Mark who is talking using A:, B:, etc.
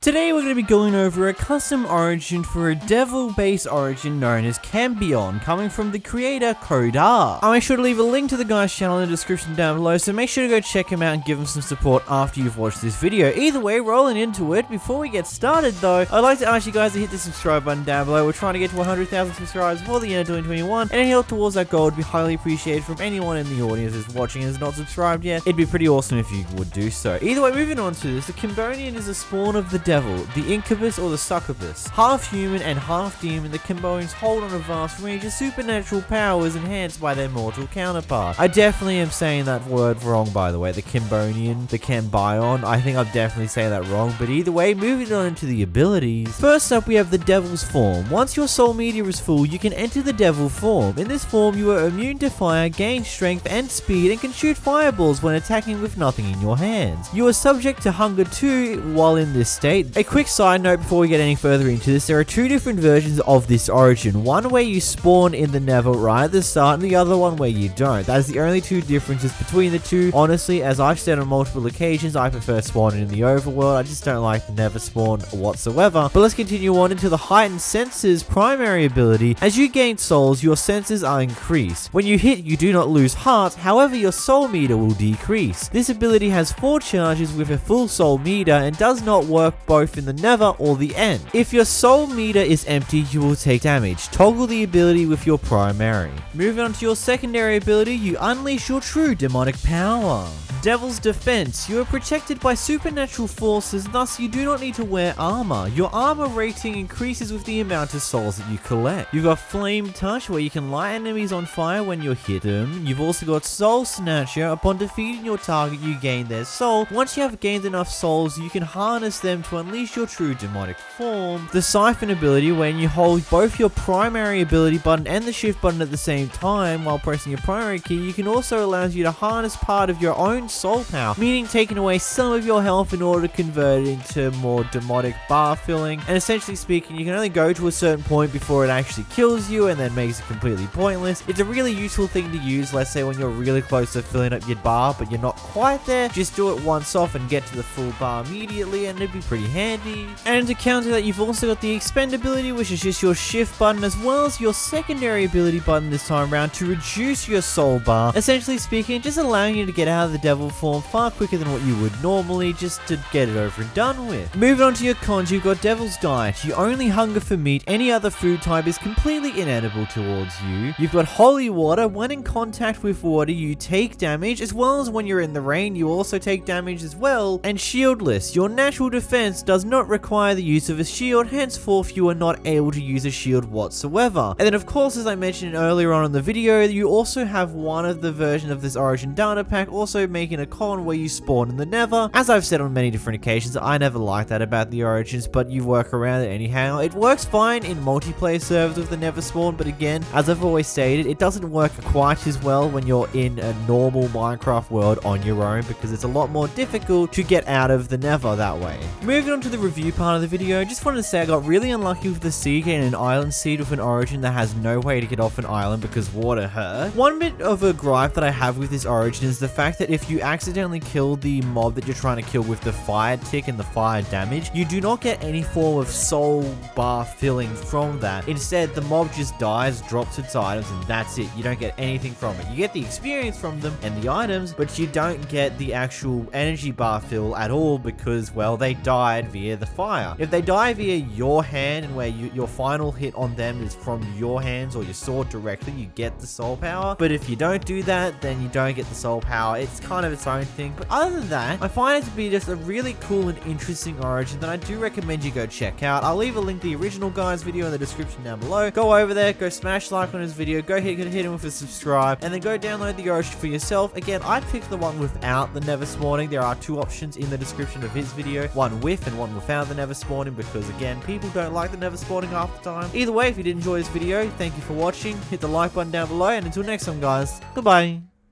A: Today we're going to be going over a custom origin for a devil-based origin known as Cambion, coming from the creator 𝓵𝓷𝓷𝓴𝓼. I'll make sure to leave a link to the guy's channel in the description down below, so make sure to go check him out and give him some support after you've watched this video. Either way, rolling into it, before we get started though, I'd like to ask you guys to hit the subscribe button down below. We're trying to get to 100,000 subscribers before the end of 2021, and any help towards that goal would be highly appreciated from anyone in the audience who's watching and is not subscribed yet. It'd be pretty awesome if you would do so. Either way, moving on to this, the Cambion is a spawn of the devil, the incubus or the succubus. Half human and half demon, the Cambions hold on a vast range of supernatural powers enhanced by their mortal counterpart. I definitely am saying that word wrong, by the way. The Cambion, the Cambion. I think I'm definitely saying that wrong, but either way, moving on to the abilities. First up, we have the devil's form. Once your soul meter is full, you can enter the devil form. In this form, you are immune to fire, gain strength and speed, and can shoot fireballs when attacking with nothing in your hands. You are subject to hunger too while in this state. A quick side note before we get any further into this, there are two different versions of this origin. One where you spawn in the Nether right at the start, and the other one where you don't. That is the only two differences between the two. Honestly, as I've said on multiple occasions, I prefer spawning in the overworld. I just don't like the Nether spawn whatsoever. But let's continue on into the heightened senses primary ability. As you gain souls, your senses are increased. When you hit, you do not lose hearts, however your soul meter will decrease. This ability has 4 charges with a full soul meter and does not work both in the Nether or the end. If your soul meter is empty, you will take damage. Toggle the ability with your primary. Moving on to your secondary ability, you unleash your true demonic power. Devil's Defense. You are protected by supernatural forces, thus you do not need to wear armor. Your armor rating increases with the amount of souls that you collect. You've got Flame Touch, where you can light enemies on fire when you hit them. You've also got Soul Snatcher. Upon defeating your target, you gain their soul. Once you have gained enough souls, you can harness them to unleash your true demonic form. The Siphon ability, when you hold both your primary ability button and the shift button at the same time while pressing your primary key, you can also allow you to harness part of your own soul power, meaning taking away some of your health in order to convert it into more demonic bar filling. And essentially speaking, you can only go to a certain point before it actually kills you and then makes it completely pointless. It's a really useful thing to use, let's say when you're really close to filling up your bar but you're not quite there. Just do it once off and get to the full bar immediately, and it'd be pretty handy. And to counter that, you've also got the expend ability, which is just your shift button, as well as your secondary ability button this time around to reduce your soul bar. Essentially speaking, just allowing you to get out of the devil form far quicker than what you would normally, just to get it over and done with. Moving on to your cons, you've got Devil's Diet. You only hunger for meat. Any other food type is completely inedible towards you. You've got Holy Water. When in contact with water, you take damage, as well as when you're in the rain, you also take damage as well. And Shieldless. Your natural defense does not require the use of a shield, henceforth you are not able to use a shield whatsoever. And then of course, as I mentioned earlier on in the video, you also have one of the versions of this origin data pack also making a con where you spawn in the Nether. As I've said on many different occasions, I never liked that about the origins, but you work around it anyhow. It works fine in multiplayer servers with the Nether spawn, but again, as I've always stated, it doesn't work quite as well when you're in a normal Minecraft world on your own, because it's a lot more difficult to get out of the Nether that way. Moving on to the review part of the video, I just wanted to say I got really unlucky with the seed getting an island seed with an origin that has no way to get off an island because water hurt. One bit of a gripe that I have with this origin is the fact that if you accidentally kill the mob that you're trying to kill with the fire tick and the fire damage, you do not get any form of soul bar filling from that. Instead, the mob just dies, drops its items, and that's it. You don't get anything from it. You get the experience from them and the items, but you don't get the actual energy bar fill at all because, well, they died via the fire. If they die via your hand and where your final hit on them is from your hands or your sword directly, you get the soul power. But if you don't do that, then you don't get the soul power. It's kind of its own thing. But other than that, I find it to be just a really cool and interesting origin that I do recommend you go check out. I'll leave a link to the original guy's video in the description down below. Go over there, go smash like on his video, go hit him with a subscribe, and then go download the origin for yourself. Again, I picked the one without the Nether spawning. There are 2 options in the description of his video, one with and one without the Nether spawning, because again, people don't like the Nether spawning half the time. Either way, if you did enjoy this video, thank you for watching. Hit the like button down below, and until next time guys, goodbye.